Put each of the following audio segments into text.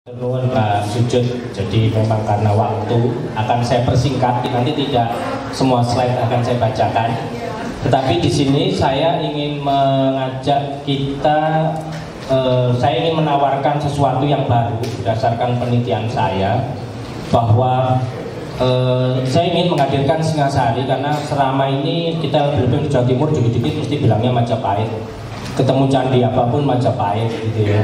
Nuwun Pak Sujud, jadi memang karena waktu akan saya persingkat, nanti tidak semua slide akan saya bacakan. Tetapi di sini saya ingin mengajak kita, saya ingin menawarkan sesuatu yang baru berdasarkan penelitian saya, bahwa saya ingin menghadirkan Singasari karena selama ini kita berlebih di Jawa Timur dikit-dikit mesti bilangnya Majapahit. Ketemu candi apapun Majapahit gitu ya.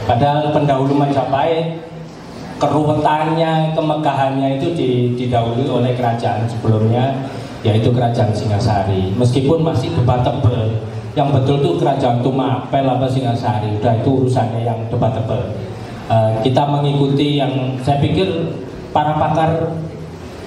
Padahal pendahulu Majapahit keruwetannya, kemegahannya itu didahului oleh kerajaan sebelumnya, yaitu kerajaan Singasari. Meskipun masih debatable, yang betul itu kerajaan Tumapel apa Singasari, udah itu urusannya yang debatable. Kita mengikuti yang saya pikir para pakar,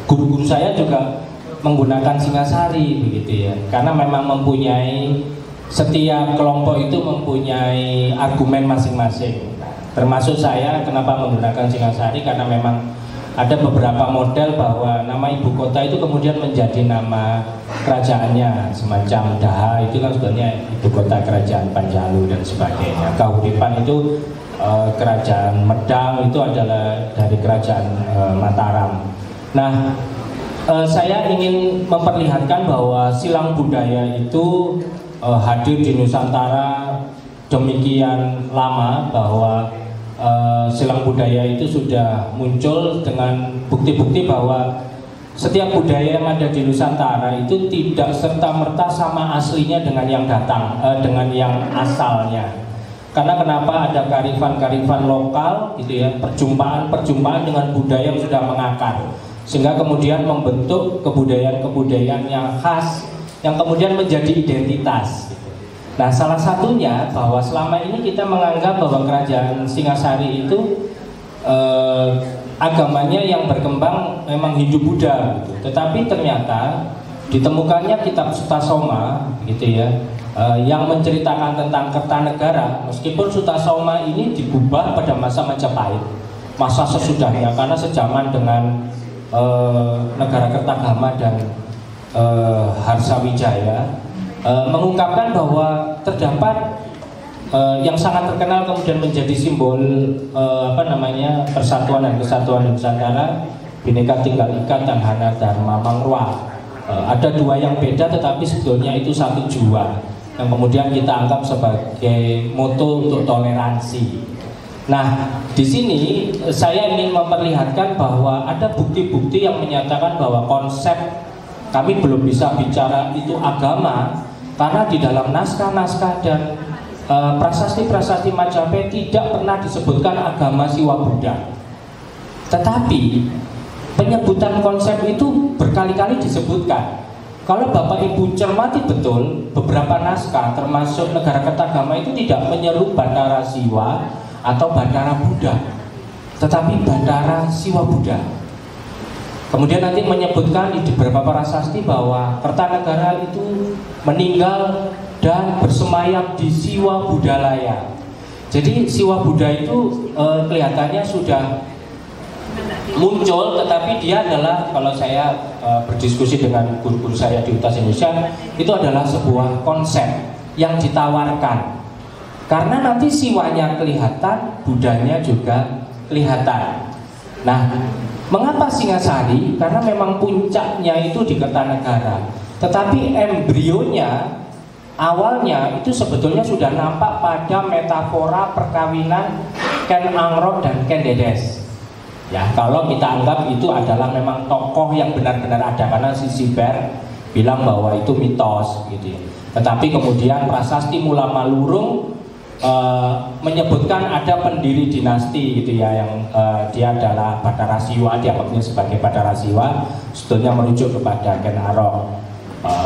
guru-guru saya juga menggunakan Singasari begitu ya, karena memang mempunyai, setiap kelompok itu mempunyai argumen masing-masing. Termasuk saya kenapa menggunakan Singasari, karena memang ada beberapa model bahwa nama ibu kota itu kemudian menjadi nama kerajaannya, semacam Daha itu kan sebenarnya ibu kota kerajaan Panjalu dan sebagainya. Kahuripan itu kerajaan Medang itu adalah dari kerajaan Mataram. Nah, saya ingin memperlihatkan bahwa silang budaya itu hadir di Nusantara demikian lama, bahwa silang budaya itu sudah muncul dengan bukti-bukti bahwa setiap budaya yang ada di Nusantara itu tidak serta-merta sama aslinya dengan yang datang, dengan yang asalnya. Karena kenapa ada kearifan-kearifan lokal gitu ya, perjumpaan dengan budaya yang sudah mengakar, sehingga kemudian membentuk kebudayaan-kebudayaan yang khas yang kemudian menjadi identitas. Nah, salah satunya bahwa selama ini kita menganggap bahwa kerajaan Singasari itu agamanya yang berkembang memang Hindu-Buddha gitu. Tetapi ternyata ditemukannya kitab Sutasoma gitu ya, yang menceritakan tentang Kertanegara, meskipun Sutasoma ini digubah pada masa Majapahit, masa sesudahnya, karena sejaman dengan negara Kertagama dan Harsawijaya, mengungkapkan bahwa terdapat yang sangat terkenal kemudian menjadi simbol persatuan dan kesatuan Nusantara, Bhinneka Tunggal Ika dan Hana Dharma Mangruah. Ada dua yang beda tetapi sebetulnya itu satu jua, yang kemudian kita anggap sebagai moto untuk toleransi. Nah, di sini saya ingin memperlihatkan bahwa ada bukti-bukti yang menyatakan bahwa konsep, kami belum bisa bicara itu agama, karena di dalam naskah-naskah dan prasasti-prasasti Majapahit tidak pernah disebutkan agama Siwa Buddha. Tetapi penyebutan konsep itu berkali-kali disebutkan. Kalau Bapak Ibu cermati betul, beberapa naskah termasuk negara Kertagama itu tidak menyeru Bandara Siwa atau Bandara Buddha, tetapi Bandara Siwa Buddha. Kemudian nanti menyebutkan di beberapa prasasti bahwa Kertanegara itu meninggal dan bersemayam di Siwa Buddhalaya. Jadi Siwa Buddha itu kelihatannya sudah muncul, tetapi dia adalah, kalau saya berdiskusi dengan guru-guru saya di UTAS Indonesia, itu adalah sebuah konsep yang ditawarkan. Karena nanti Siwanya kelihatan, Buddhanya juga kelihatan. Nah, mengapa Singasari? Karena memang puncaknya itu di Kertanegara, tetapi embrionya, awalnya itu sebetulnya sudah nampak pada metafora perkawinan Ken Angrok dan Ken Dedes. Ya, kalau kita anggap itu adalah memang tokoh yang benar-benar ada, karena si Siber bilang bahwa itu mitos gitu ya. Tetapi kemudian prasasti Mula Malurung menyebutkan ada pendiri dinasti gitu ya, yang dia adalah Bathara Siwa, dianggapnya sebagai Bathara Siwa, sebetulnya merujuk kepada Ken Arok,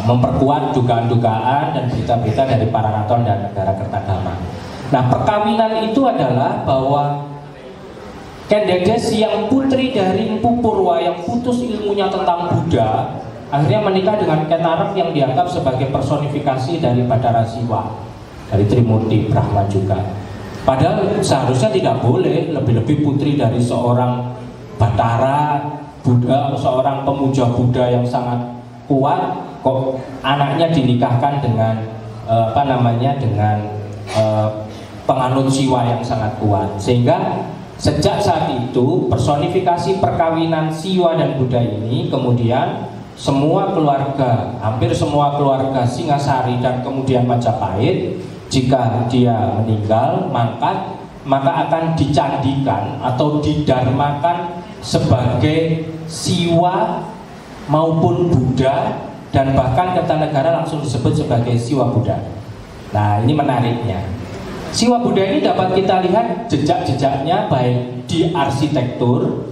memperkuat dugaan-dugaan dan berita-berita dari para raton dan negara Kertagama. Nah, perkawinan itu adalah bahwa Ken Dedes yang putri dari Mpu Purwa yang putus ilmunya tentang Buddha, akhirnya menikah dengan Ken Arok yang dianggap sebagai personifikasi dari Bathara Siwa, dari Trimurti Brahma juga. Padahal seharusnya tidak boleh, lebih-lebih putri dari seorang Bathara Buddha, seorang pemuja Buddha yang sangat kuat, kok anaknya dinikahkan dengan dengan penganut Siwa yang sangat kuat. Sehingga sejak saat itu personifikasi perkawinan Siwa dan Buddha ini kemudian semua keluarga, hampir semua keluarga Singasari dan kemudian Majapahit, jika dia meninggal maka akan dicandikan atau didarmakan sebagai Siwa maupun Buddha, dan bahkan Kertanegara langsung disebut sebagai Siwa Buddha. Nah, ini menariknya. Siwa Buddha ini dapat kita lihat jejak-jejaknya baik di arsitektur,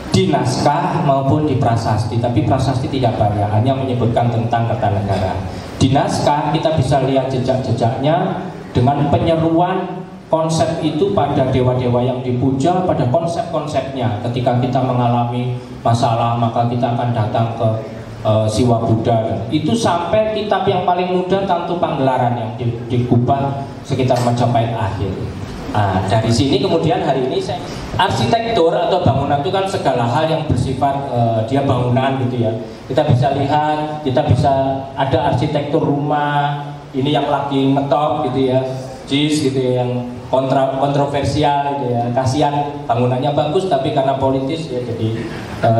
di naskah maupun di prasasti. Tapi prasasti tidak banyak, hanya menyebutkan tentang Kertanegara. Di naskah kita bisa lihat jejak-jejaknya dengan penyeruan konsep itu pada dewa-dewa yang dipuja, pada konsep-konsepnya. Ketika kita mengalami masalah maka kita akan datang ke Siwa Buddha. Itu sampai kitab yang paling muda Tantu Panggelaran yang dikubah sekitar Majapahit akhir. Nah, dari sini kemudian hari ini arsitektur atau bangunan itu kan segala hal yang bersifat dia bangunan gitu ya. Kita bisa lihat, kita bisa ada arsitektur rumah ini yang lagi ngetop gitu ya, JIS gitu ya, yang kontroversial gitu ya. Kasihan bangunannya bagus tapi karena politis ya jadi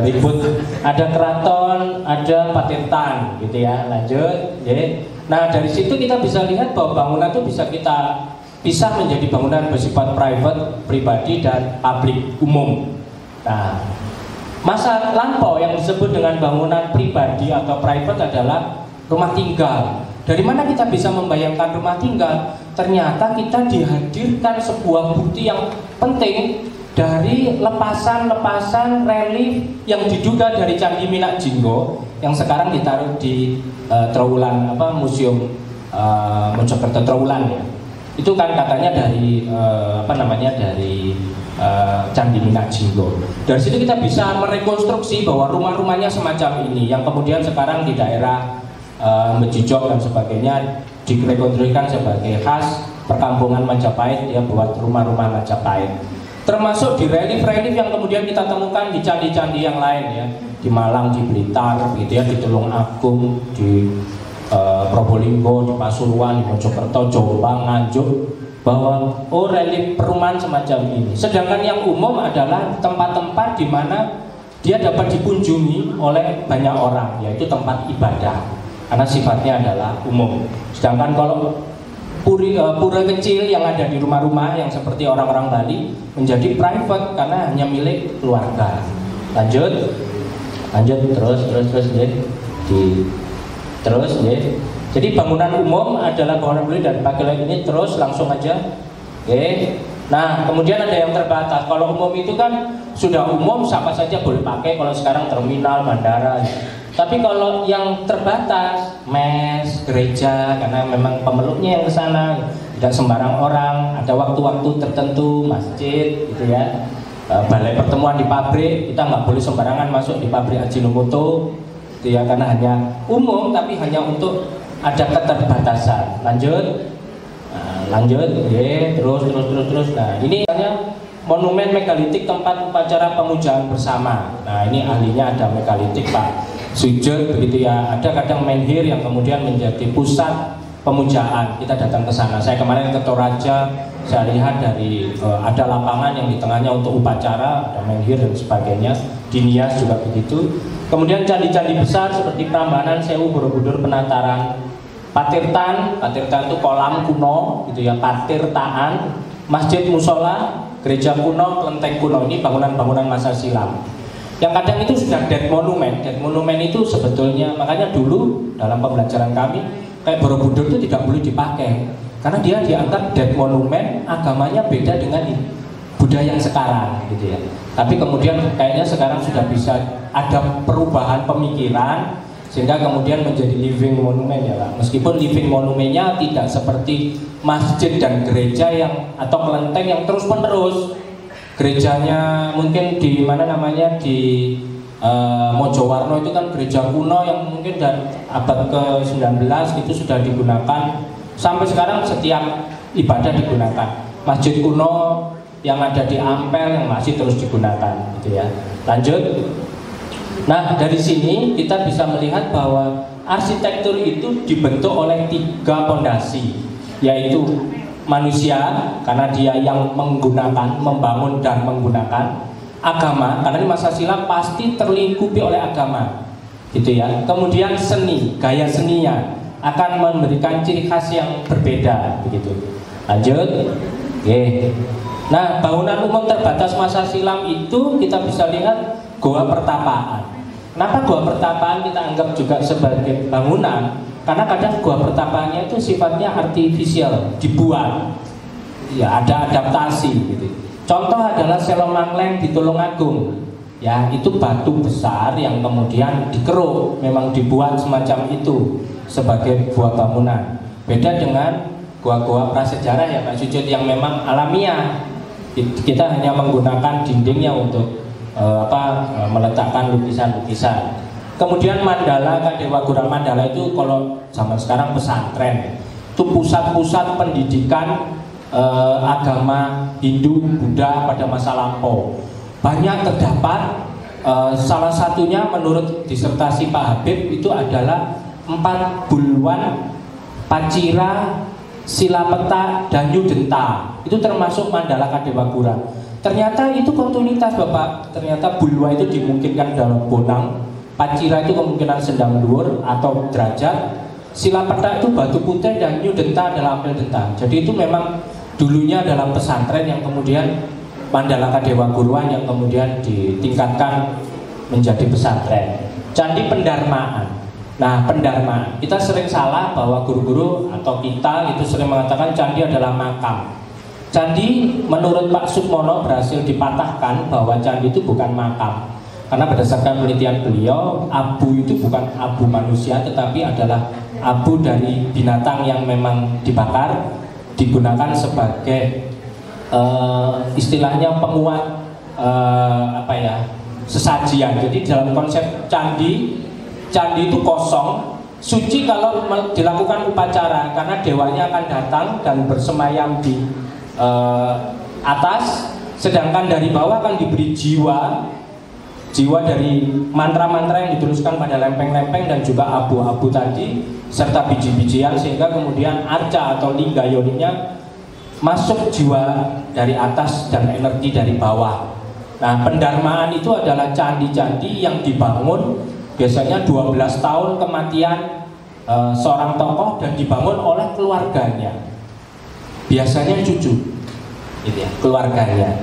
ribut. Ada keraton, ada patirtan gitu ya. Lanjut ya. Nah, dari situ kita bisa lihat bahwa bangunan itu bisa kita pisah menjadi bangunan bersifat private, pribadi, dan publik, umum. Nah, masa lampau yang disebut dengan bangunan pribadi atau private adalah rumah tinggal. Dari mana kita bisa membayangkan rumah tinggal? Ternyata kita dihadirkan sebuah bukti yang penting dari lepasan-lepasan relief yang diduga dari Candi Minak Jinggo yang sekarang ditaruh di Trowulan, Museum Mojokerto Trowulan ya. Itu kan katanya dari dari Candi Minak Jinggo. Dari situ kita bisa merekonstruksi bahwa rumah-rumahnya semacam ini yang kemudian sekarang di daerah Mejijok dan sebagainya direkonstruksikan sebagai khas perkampungan Majapahit ya, buat rumah-rumah Majapahit. Termasuk di relief-relief yang kemudian kita temukan di candi-candi yang lain ya, di Malang, di Blitar gitu ya, di Tulungagung, di Probolinggo, di Pasuruan, di Mojokerto, Jombang, Nganjuk, bahwa relief perumahan semacam ini. Sedangkan yang umum adalah tempat-tempat di mana dia dapat dikunjungi oleh banyak orang, yaitu tempat ibadah, karena sifatnya adalah umum. Sedangkan kalau pura kecil yang ada di rumah-rumah yang seperti orang-orang Bali menjadi private karena hanya milik keluarga. Lanjut terus ya. Terus ya. Jadi bangunan umum adalah bangunan beli dan pakai lagi ini terus langsung aja. Oke. Nah, kemudian ada yang terbatas. Kalau umum itu kan sudah umum, siapa saja boleh pakai. Kalau sekarang terminal, bandara. Tapi kalau yang terbatas, mes, gereja, karena memang pemeluknya yang ke sana, tidak sembarang orang. Ada waktu-waktu tertentu, masjid, gitu ya. Balai pertemuan di pabrik, kita nggak boleh sembarangan masuk di pabrik Ajinomoto. Ya, karena hanya umum tapi hanya untuk ada keterbatasan. Lanjut ya, terus. Nah, ini hanya monumen megalitik tempat upacara pemujaan bersama. Nah, ini ahlinya ada megalitik Pak Sujud begitu ya. Ada kadang menhir yang kemudian menjadi pusat pemujaan. Kita datang ke sana. Saya kemarin ke Toraja, saya lihat dari ada lapangan yang di tengahnya untuk upacara, ada menhir dan sebagainya. Di Nias juga begitu. Kemudian candi-candi besar seperti Prambanan, Sewu, Borobudur, Penataran, Patirtan itu kolam kuno gitu ya, patirtaan, masjid musola, gereja kuno, kelenteng kuno. Ini bangunan-bangunan masa silam. Yang kadang itu sudah dead monument. Dead monument itu sebetulnya, makanya dulu dalam pembelajaran kami kayak Borobudur itu tidak boleh dipakai karena dia dianggap dead monument, agamanya beda dengan budaya yang sekarang gitu ya. Tapi kemudian kayaknya sekarang sudah bisa ada perubahan pemikiran sehingga kemudian menjadi living monument ya Pak. Meskipun living monumennya tidak seperti masjid dan gereja yang atau kelenteng yang terus menerus. Gerejanya mungkin di mana namanya di Mojowarno itu kan gereja kuno yang mungkin dari abad ke-19 itu sudah digunakan sampai sekarang, setiap ibadah digunakan. Masjid kuno yang ada di Ampel yang masih terus digunakan gitu ya. Lanjut. Nah, dari sini kita bisa melihat bahwa arsitektur itu dibentuk oleh 3 pondasi, yaitu manusia karena dia yang menggunakan, membangun dan menggunakan. Agama, karena di masa silam pasti terlingkupi oleh agama, gitu ya. Kemudian seni, gaya seninya akan memberikan ciri khas yang berbeda, begitu. Lanjut. Oke. Nah, bangunan umum terbatas masa silam itu kita bisa lihat goa pertapaan. Kenapa goa pertapaan kita anggap juga sebagai bangunan? Karena kadang goa pertapaannya itu sifatnya artifisial, dibuat. Ya, ada adaptasi gitu. Contoh adalah Selomangleng di Tulungagung. Ya, itu batu besar yang kemudian dikeruk, memang dibuat semacam itu sebagai buah bangunan. Beda dengan gua-gua prasejarah ya Pak Sujud yang memang alamiah. Kita hanya menggunakan dindingnya untuk meletakkan lukisan-lukisan. Kemudian Mandala, Kadewagura Mandala itu kalau zaman sekarang pesantren. Itu pusat-pusat pendidikan agama Hindu, Buddha pada masa lampau. Banyak terdapat, salah satunya menurut disertasi Pak Habib itu adalah 4 buluan Pacira, Silapeta, Danyu Denta. Itu termasuk Mandala Kadewagura. Ternyata itu kontinuitas Bapak. Ternyata bulwa itu dimungkinkan dalam bonang, Pacira itu kemungkinan sedang luhur atau derajat, Silapeta itu batu putih, dan Danyu Denta adalah ampel denta. Jadi itu memang dulunya dalam pesantren yang kemudian Mandala Kadewagura yang kemudian ditingkatkan menjadi pesantren. Candi Pendarmaan. Nah, pendarmaan, kita sering salah bahwa guru-guru atau kita itu sering mengatakan candi adalah makam. Candi menurut Pak Sukmono berhasil dipatahkan bahwa candi itu bukan makam. Karena berdasarkan penelitian beliau, abu itu bukan abu manusia tetapi adalah abu dari binatang yang memang dibakar, digunakan sebagai istilahnya penguat sesajian. Jadi dalam konsep candi itu kosong, suci kalau dilakukan upacara karena dewanya akan datang dan bersemayam di atas, sedangkan dari bawah akan diberi jiwa dari mantra-mantra yang dituliskan pada lempeng-lempeng dan juga abu-abu tadi serta biji-bijian, sehingga kemudian arca atau lingga yoninya masuk jiwa dari atas dan energi dari bawah. Nah, pendarmaan itu adalah candi-candi yang dibangun biasanya 12 tahun kematian seorang tokoh dan dibangun oleh keluarganya. Biasanya cucu, gitu ya, keluarganya.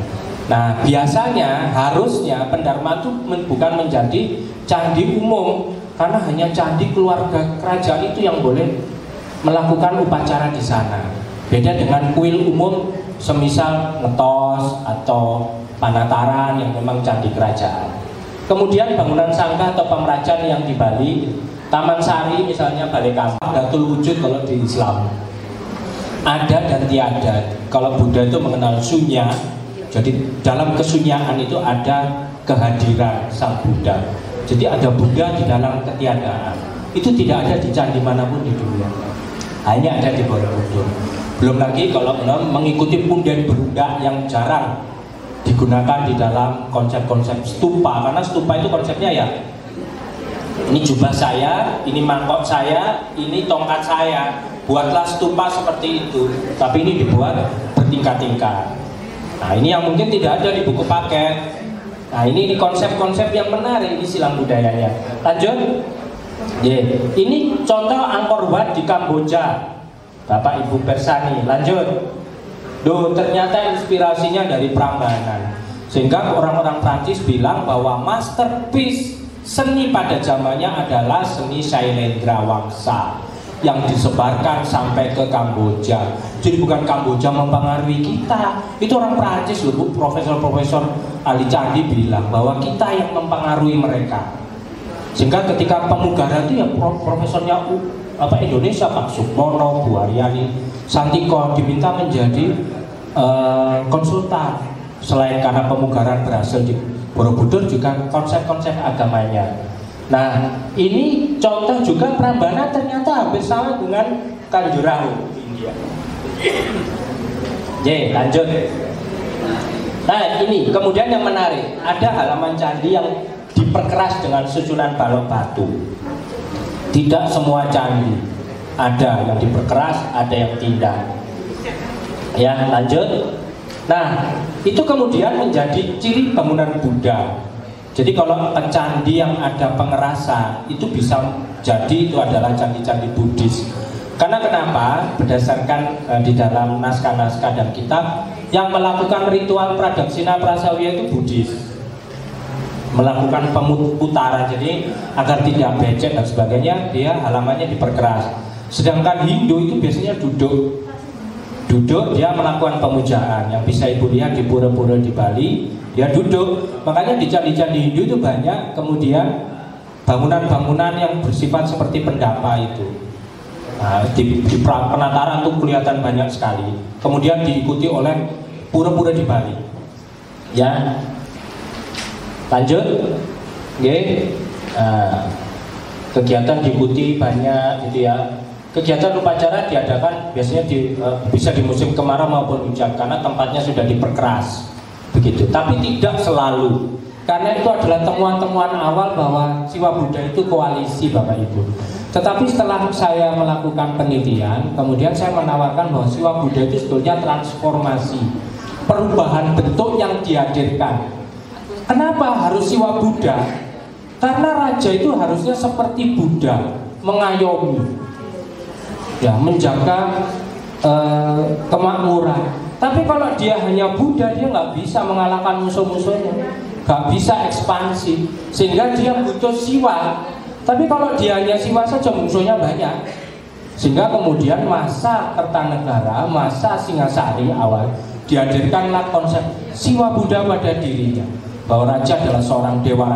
Nah, biasanya harusnya pendarmaan itu bukan menjadi candi umum, karena hanya candi keluarga kerajaan itu yang boleh melakukan upacara di sana. Beda dengan kuil umum, semisal Ngetos atau Panataran yang memang candi kerajaan. Kemudian bangunan sangka atau pemeracan yang di Bali, Taman Sari misalnya, Balai Kambang, Datul Wujud kalau di Islam. Ada dan tiada. Kalau Buddha itu mengenal sunya, jadi dalam kesunyaan itu ada kehadiran Sang Buddha. Jadi ada Buddha di dalam ketiadaan. Itu tidak ada di candi manapun di dunia. Hanya ada di Borobudur. Belum lagi kalau mengikuti punden berundak yang jarang digunakan di dalam konsep-konsep stupa, karena stupa itu konsepnya ya ini jubah saya, ini mangkok saya, ini tongkat saya, buatlah stupa seperti itu, tapi ini dibuat bertingkat-tingkat. Nah, ini yang mungkin tidak ada di buku paket. Nah, ini konsep-konsep yang menarik, ini silang budayanya. Lanjut. Ini contoh Angkor Wat di Kamboja, Bapak Ibu Persani. Lanjut. Duh, ternyata inspirasinya dari Prambanan, sehingga orang-orang Prancis bilang bahwa masterpiece seni pada zamannya adalah seni Shailendra Wangsa yang disebarkan sampai ke Kamboja. Jadi bukan Kamboja mempengaruhi kita, itu orang Prancis loh, Profesor ahli candi bilang bahwa kita yang mempengaruhi mereka. Sehingga ketika pemugaran itu ya profesornya Indonesia, Pak Sukmono, Bu Aryani, Santiko diminta menjadi konsultan. Selain karena pemugaran berhasil di Borobudur, juga konsep-konsep agamanya. Nah, ini contoh juga Prambanan ternyata hampir sama dengan Kanjuraho di India. Lanjut. Nah, ini kemudian yang menarik, ada halaman candi yang diperkeras dengan susunan balok batu. Tidak semua candi, ada yang diperkeras, ada yang tidak. Ya, lanjut. Nah, itu kemudian menjadi ciri bangunan Buddha. Jadi kalau candi yang ada pengerasan itu bisa jadi itu adalah candi-candi Buddhis. Karena kenapa? Berdasarkan di dalam naskah-naskah dan kitab, yang melakukan ritual pradaksina prasawiya itu Buddhis, melakukan pemutaran, jadi agar tidak becek dan sebagainya, dia halamannya diperkeras. Sedangkan Hindu itu biasanya duduk, dia melakukan pemujaan. Yang bisa ibu lihat di pura-pura di Bali, dia duduk. Makanya di candi-candi Hindu itu banyak kemudian bangunan-bangunan yang bersifat seperti pendapa itu. Nah, di penataran itu kelihatan banyak sekali. Kemudian diikuti oleh pura-pura di Bali. Ya, lanjut. Oke. Nah, kegiatan diikuti banyak gitu ya. Kegiatan upacara diadakan biasanya bisa di musim kemarau maupun hujan karena tempatnya sudah diperkeras begitu. Tapi tidak selalu, karena itu adalah temuan-temuan awal bahwa Siwa Buddha itu koalisi, Bapak Ibu. Tetapi setelah saya melakukan penelitian, kemudian saya menawarkan bahwa Siwa Buddha itu sebetulnya transformasi, perubahan bentuk yang dihadirkan. Kenapa harus Siwa Buddha? Karena raja itu harusnya seperti Buddha, mengayomi, ya, menjaga kemakmuran. Tapi kalau dia hanya Buddha, dia nggak bisa mengalahkan musuh-musuhnya, nggak bisa ekspansi, sehingga dia butuh Siwa. Tapi kalau dia hanya Siwa saja, musuhnya banyak. Sehingga kemudian masa Kertanegara, masa Singasari awal dihadirkanlah konsep Siwa Buddha pada dirinya, bahwa raja adalah seorang dewa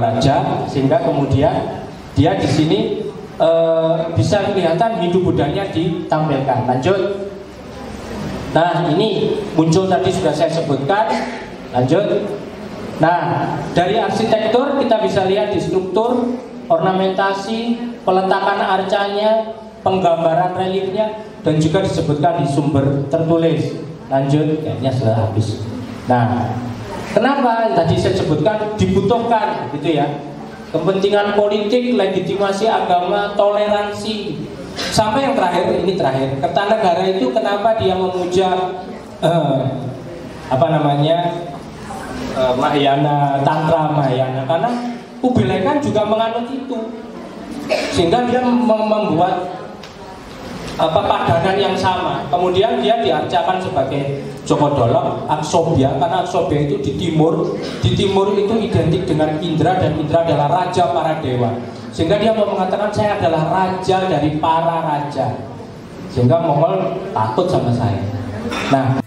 raja, sehingga kemudian dia di sini bisa kelihatan Hindu Buddhanya ditampilkan. Lanjut. Nah, ini muncul tadi sudah saya sebutkan. Lanjut. Nah, dari arsitektur kita bisa lihat di struktur, ornamentasi, peletakan arcanya, penggambaran reliefnya, dan juga disebutkan di sumber tertulis. Lanjut, kayaknya sudah habis. Nah, kenapa tadi saya sebutkan dibutuhkan gitu ya, kepentingan politik, legitimasi agama, toleransi, sampai yang terakhir, ini terakhir, Kertanegara itu kenapa dia memuja Mahayana, Tantra Mahayana, karena Kubilai Khan juga menganut itu, sehingga dia membuat padanan yang sama. Kemudian dia diarcakan sebagai Joko Dolok, Aksobya, karena Aksobya itu di timur itu identik dengan Indra, dan Indra adalah raja para dewa, sehingga dia mau mengatakan saya adalah raja dari para raja, sehingga Mongol takut sama saya. Nah,